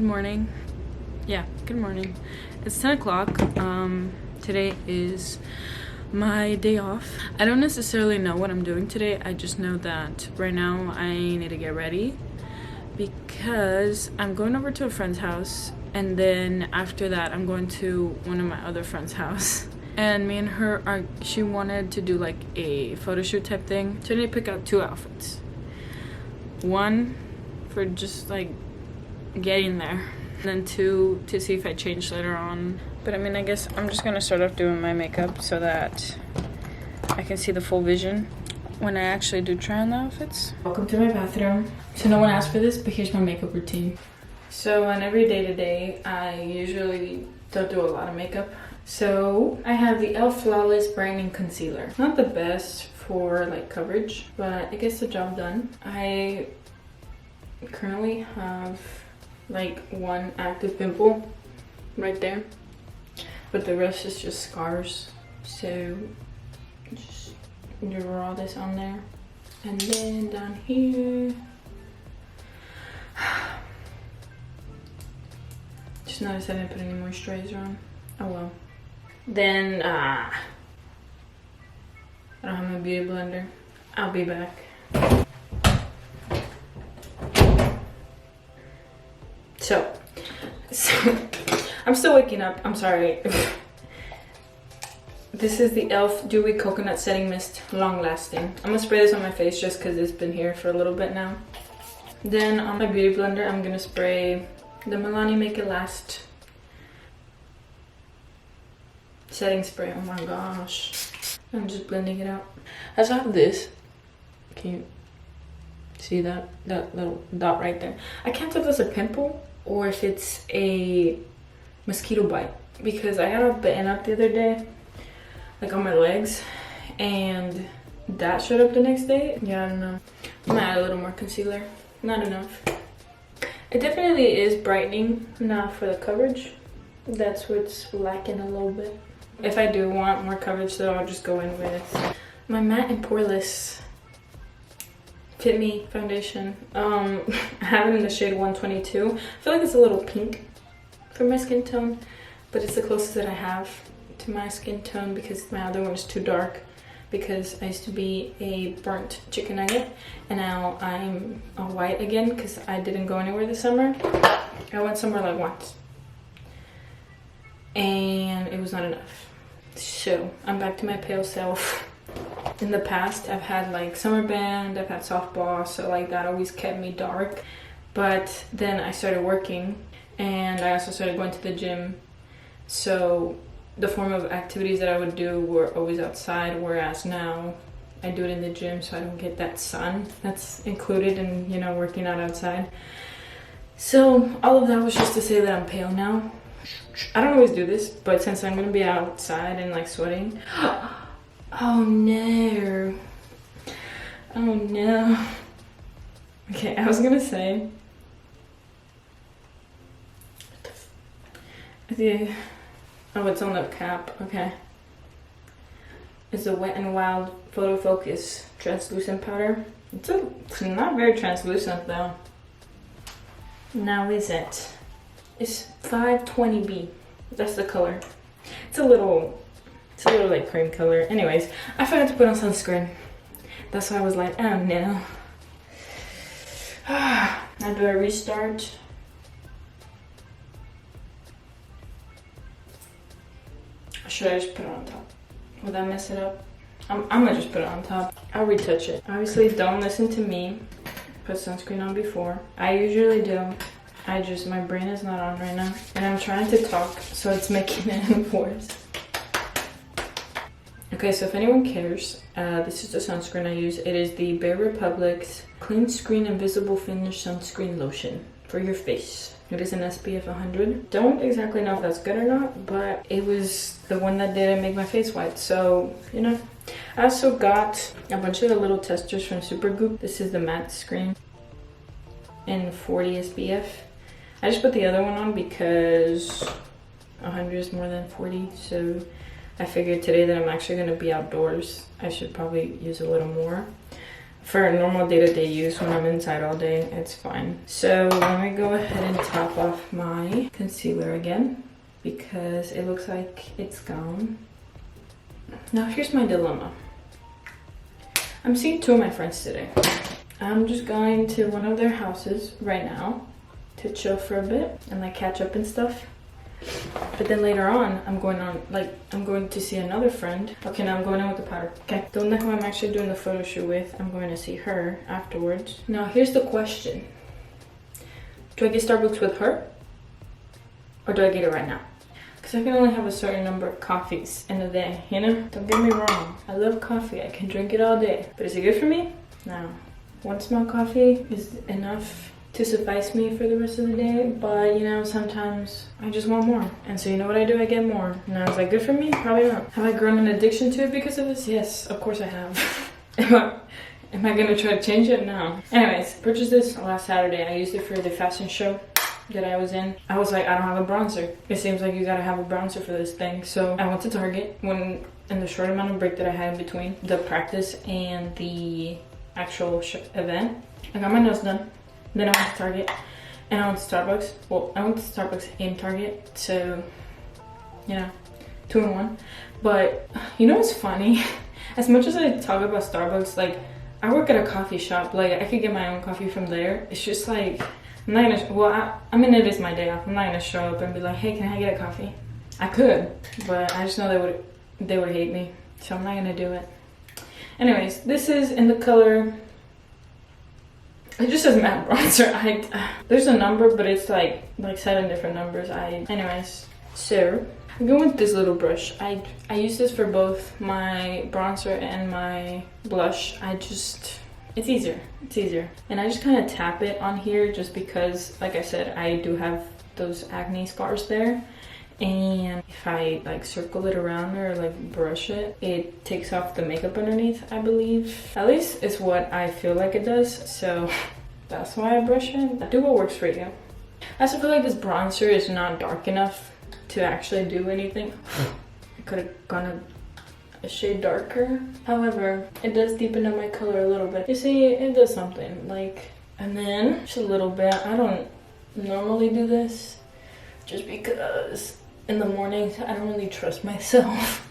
morning. Yeah, good morning. It's 10 o'clock. Today is my day off. I don't necessarily know what I'm doing today. I just know that right now I need to get ready because I'm going over to a friend's house, and then after that I'm going to one of my other friend's house. And me and her she wanted to do like a photo shoot type thing. So I need to pick out 2 outfits. One for just like getting there, and then 2 to see if I change later on. But I mean, I guess I'm just gonna start off doing my makeup so that I can see the full vision when I actually do try on the outfits. Welcome to my bathroom. So no one asked for this, but here's my makeup routine. So on every day to day, I usually don't do a lot of makeup. So I have the e.l.f. Flawless Brightening Concealer. Not the best for like coverage, but it gets the job done. I currently have like 1 active pimple right there, but the rest is just scars. So just draw this on there, and then down here, just noticed I didn't put any moisturizer on. Oh well. Then I don't have my beauty blender. I'll be back. So I'm still waking up. I'm sorry. This is the e.l.f. Dewy Coconut Setting Mist, long lasting. I'm gonna spray this on my face just because it's been here for a little bit now. Then on my beauty blender, I'm gonna spray the Milani Make It Last setting spray. Oh my gosh. I'm just blending it out. I also have this. Can you see that little dot right there? I can't tell if it's a pimple or if it's a mosquito bite, because I got a bitten up the other day, like on my legs, and that showed up the next day. Yeah, I don't know. I'm gonna add a little more concealer. Not enough. It definitely is brightening, not for the coverage. That's what's lacking a little bit. If I do want more coverage though, I'll just go in with my Matte and Poreless Fit Me foundation. I have it in the shade 122. I feel like it's a little pink for my skin tone, but it's the closest that I have to my skin tone because my other one is too dark, because I used to be a burnt chicken nugget and now I'm a white again because I didn't go anywhere this summer. I went somewhere like once and it was not enough. So I'm back to my pale self. In the past, I've had like summer band, I've had softball, so like that always kept me dark. But then I started working, and I also started going to the gym. So the form of activities that I would do were always outside, whereas now I do it in the gym so I don't get that sun that's included in, you know, working out outside. So all of that was just to say that I'm pale now. I don't always do this, but since I'm gonna be outside and like sweating. Oh no. Oh no. Okay, I was gonna say. Oh, it's on the cap. Okay. It's a Wet n Wild Photo Focus translucent powder. It's not very translucent though. Now is it? It's 520B. That's the color. It's a little like cream color. Anyways, I forgot to put on sunscreen. That's why I was like, oh no. Now do I restart? Or should I just put it on top? Will that mess it up? I'm gonna just put it on top. I'll retouch it. Obviously, don't listen to me. Put sunscreen on before. I usually do. My brain is not on right now. And I'm trying to talk, so it's making it worse. Okay, so if anyone cares, this is the sunscreen I use. It is the Bare Republic's Clean Screen Invisible Finish Sunscreen Lotion for your face. It is an SPF 100. Don't exactly know if that's good or not, but it was the one that didn't make my face white, so, you know. I also got a bunch of the little testers from Supergoop. This is the matte screen in 40 SPF. I just put the other one on because 100 is more than 40, so I figured today that I'm actually going to be outdoors, I should probably use a little more. for normal day-to-day use when I'm inside all day, it's fine. So let me go ahead and top off my concealer again because it looks like it's gone. Now here's my dilemma. I'm seeing 2 of my friends today. I'm just going to one of their houses right now to chill for a bit and like catch up and stuff. But then later on, I'm going to see another friend. Okay, now I'm going in with the powder. Okay, the one who I'm actually doing the photo shoot with, I'm going to see her afterwards. Now here's the question. Do I get Starbucks with her? Or do I get it right now? Because I can only have a certain number of coffees in a day, you know? Don't get me wrong. I love coffee. I can drink it all day. But is it good for me? No. One small coffee is enough to suffice me for the rest of the day, but you know, sometimes I just want more. And so you know what I do? I get more. Now, is that good for me? Probably not. Have I grown an addiction to it because of this? Yes, of course I have. Am I gonna try to change it? No. Anyways, purchased this last Saturday. I used it for the fashion show that I was in. I was like, I don't have a bronzer. It seems like you gotta have a bronzer for this thing. So I went to Target when in the short amount of break that I had in between the practice and the actual event. I got my nails done. Then I went to Target and I went to Starbucks. Well, I went to Starbucks and Target, so, you know, 2 in 1. But, you know what's funny? As much as I talk about Starbucks, like, I work at a coffee shop. Like, I could get my own coffee from there. It's just like, I'm not gonna, well, I mean, it is my day off. I'm not gonna show up and be like, hey, can I get a coffee? I could, but I just know they would hate me. So I'm not gonna do it. Anyways, this is in the color... It just says matte bronzer. There's a number, but it's like 7 different numbers. Anyways, so I'm going with this little brush. I use this for both my bronzer and my blush. It's easier. It's easier. And I just kind of tap it on here just because, like I said, I do have those acne scars there. And if I like circle it around or like brush it, it takes off the makeup underneath, I believe. At least it's what I feel like it does, so that's why I brush it. Do what works for you. I also feel like this bronzer is not dark enough to actually do anything. I could have gone a shade darker. However, it does deepen up my color a little bit. You see, it does something. Like, and then just a little bit. I don't normally do this just because in the mornings I don't really trust myself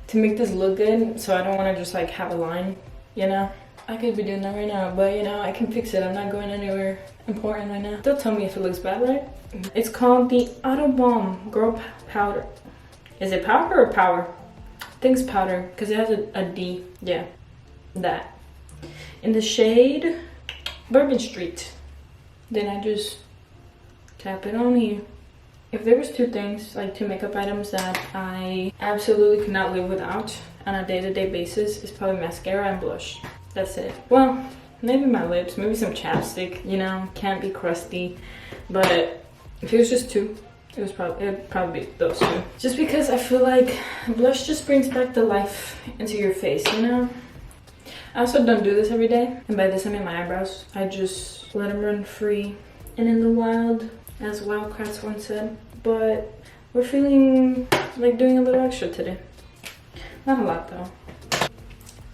to make this look good, so I don't want to just like have a line, you know. I could be doing that right now, but you know, I can fix it. I'm not going anywhere important right now. Don't tell me if it looks bad, right? It's called the Auto Balm Girl Powder. Is it powder or power? I think it's powder because it has a D. Yeah, that. In the shade Bourbon Street. Then I just tap it on here. If there was 2 things, like 2 makeup items that I absolutely could not live without on a day-to-day basis, it's probably mascara and blush. That's it. Well, maybe my lips, maybe some chapstick, you know, can't be crusty. But if it was just 2, it'd probably be those 2. Just because I feel like blush just brings back the life into your face, you know? I also don't do this every day. And by this I mean my eyebrows. I just let them run free and in the wild, as Wildcrafts once said. But we're feeling like doing a little extra today. Not a lot though.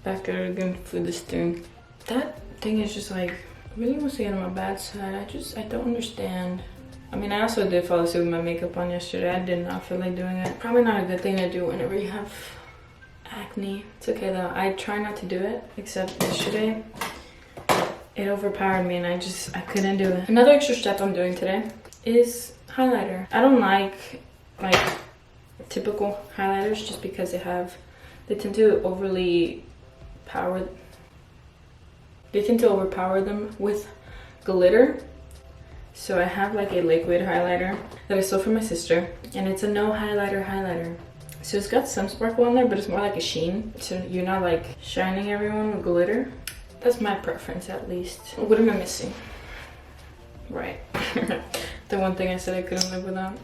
Back again for this thing. That thing is just like, really wants to get on my bad side. I don't understand. I mean, I also did fall asleep with my makeup on yesterday. I did not feel like doing it. Probably not a good thing to do whenever you have acne. It's okay though. I try not to do it, except yesterday. It overpowered me and I couldn't do it. Another extra step I'm doing today is highlighter. I don't like typical highlighters just because they tend to overpower them with glitter. So I have like a liquid highlighter that I stole from my sister, and it's a no highlighter. So it's got some sparkle on there, but it's more like a sheen, so you're not like shining everyone with glitter. That's my preference, at least. What am I missing? Right. The one thing I said I couldn't live without.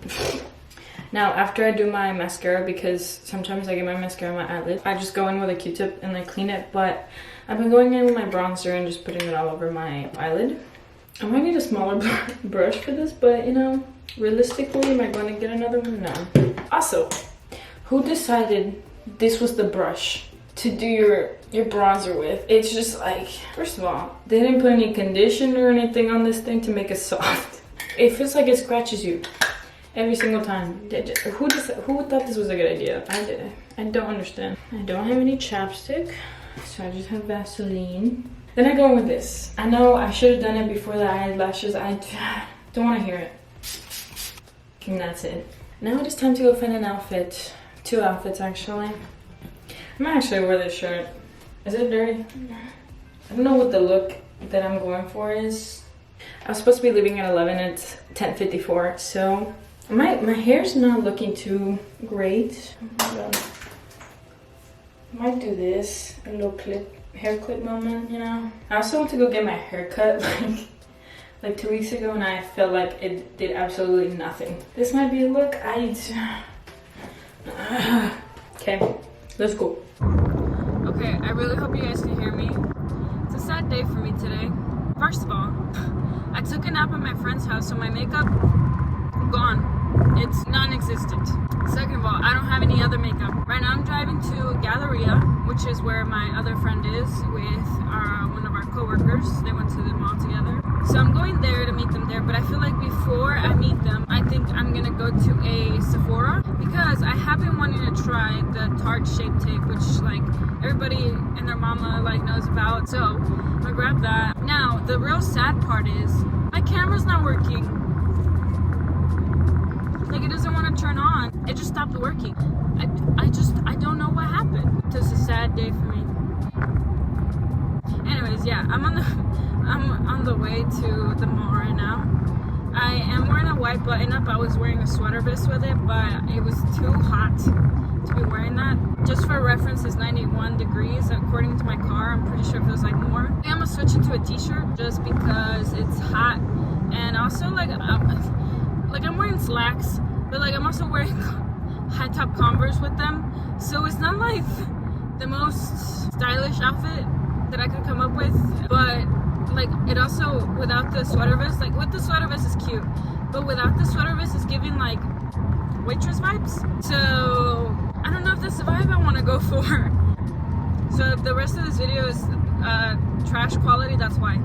Now, after I do my mascara, because sometimes I get my mascara on my eyelid, I just go in with a Q-tip and I clean it, but I've been going in with my bronzer and just putting it all over my eyelid. I might need a smaller brush for this, but you know, realistically, am I going to get another one? No. Also, who decided this was the brush to do your bronzer with. It's just like, first of all, they didn't put any conditioner or anything on this thing to make it soft. It feels like it scratches you every single time. Who thought this was a good idea? I did. I don't understand. I don't have any chapstick, so I just have Vaseline. Then I go in with this. I know I should have done it before the eyelashes. I don't want to hear it. And that's it. Now it is time to go find an outfit. 2 outfits actually. I might actually wear this shirt. Is it dirty? I don't know what the look that I'm going for is. I was supposed to be leaving at 11, it's 10:54, so my hair's not looking too great. Oh my god. I might do this, a little hair clip moment, you know? I also want to go get my hair cut like 2 weeks ago, and I felt like it did absolutely nothing. This might be a look. Okay, let's go. Okay, I really hope you guys can hear me. It's a sad day for me today. First of all, I took a nap at my friend's house, so my makeup, gone. It's non-existent. Second of all, I don't have any other makeup. Right now I'm driving to Galleria, which is where my other friend is with one of our co-workers. They went to the mall together. So I'm going there to meet them there, but I feel like before I meet them, I think I'm gonna go to a Sephora because I have been wanting to try the Tarte Shape Tape, which like everybody and their mama like knows about. So I'm gonna grab that. Now, the real sad part is my camera's not working. Like it doesn't want to turn on. It just stopped working. I don't know what happened. It's a sad day for me. Anyways, yeah, I'm on the way to the mall right now. I am wearing a white button-up. I was wearing a sweater vest with it, but it was too hot to be wearing that. Just for reference, it's 91 degrees according to my car. I'm pretty sure it feels like more. I'm gonna switch into a t-shirt just because it's hot, and also like I'm wearing slacks, but like I'm also wearing high top Converse with them, so it's not like the most stylish outfit that I could come up with. But like it also, without the sweater vest, like with the sweater vest is cute, but without the sweater vest is giving like waitress vibes. So I don't know if that's the vibe I want to go for. So if the rest of this video is trash quality, that's why.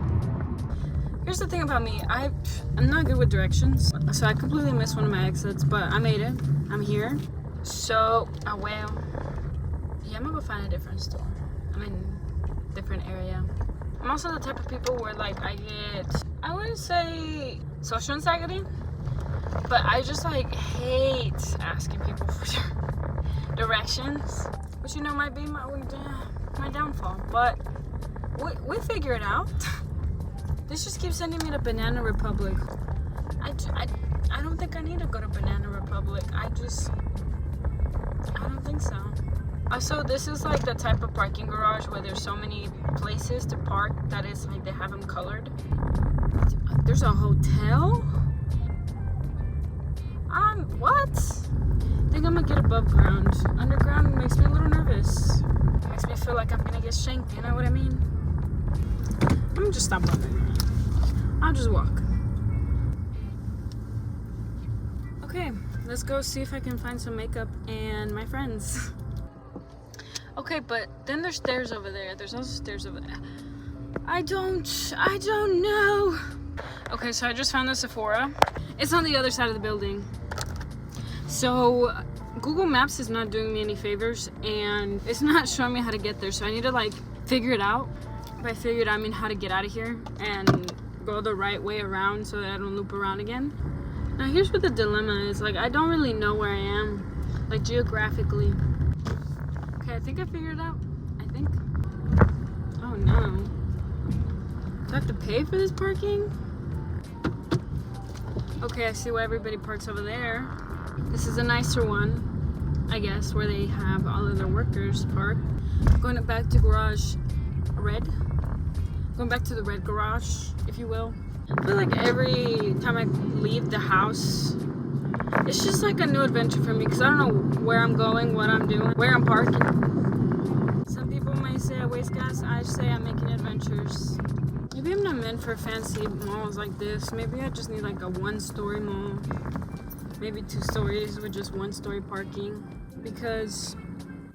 Here's the thing about me, I'm not good with directions, so I completely missed one of my exits, but I made it. I'm here. So, well, yeah, I'm gonna go find a different store. I'm in a different area. I'm also the type of people where like I wouldn't say social anxiety, but I just like hate asking people for directions, which you know might be my downfall, but we figure it out. This just keeps sending me to Banana Republic. I don't think I need to go to Banana Republic. I don't think so. Also, this is like the type of parking garage where there's so many places to park that it's like they have them colored. There's a hotel? What? I think I'm gonna get above ground. Underground makes me a little nervous. Makes me feel like I'm gonna get shanked, you know what I mean? I'm gonna just stop walking. I'll just walk. Okay, let's go see if I can find some makeup and my friends. Okay, but then there's stairs over there. There's also stairs over there. I don't know. Okay, so I just found the Sephora. It's on the other side of the building. So Google Maps is not doing me any favors, and it's not showing me how to get there. So I need to like figure it out. By figured, I mean how to get out of here and go the right way around so that I don't loop around again. Now here's what the dilemma is. Like I don't really know where I am, like geographically. Okay, I think I figured it out. I think. Oh no. Do I have to pay for this parking? Okay, I see why everybody parks over there. This is a nicer one, I guess, where they have all of their workers park. Going back to garage red. Going back to the red garage, if you will. I feel like every time I leave the house, it's just like a new adventure for me because I don't know where I'm going, what I'm doing, where I'm parking. Some people may say I waste gas. I say I'm making adventures. Maybe I'm not meant for fancy malls like this. Maybe I just need like a 1-story mall. Maybe 2 stories with just 1-story parking. Because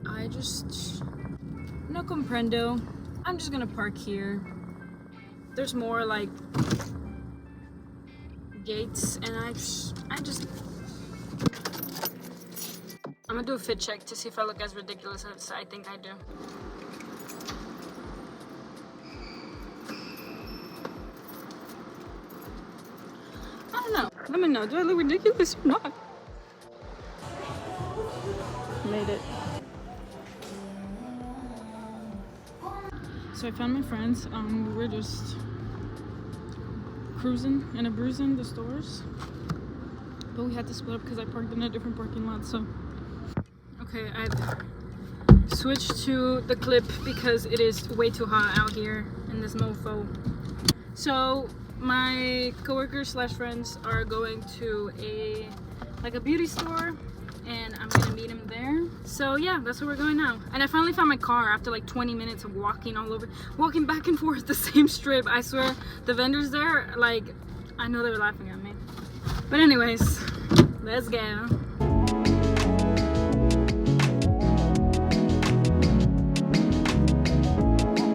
I just no comprendo. I'm just gonna park here. There's more like gates, and I just I'm gonna do a fit check to see if I look as ridiculous as I think I do. I don't know. Let me know. Do I look ridiculous or not? Made it. So I found my friends. We're just cruising and bruising the stores. But we had to split up because I parked in a different parking lot, so. Okay, I've switched to the clip because it is way too hot out here in this mofo. So my coworkers slash friends are going to a beauty store, and I'm gonna meet them there. So yeah, that's where we're going now. And I finally found my car after like 20 minutes of walking back and forth the same strip. I swear the vendors there, like, I know they were laughing at me. But anyways, let's go.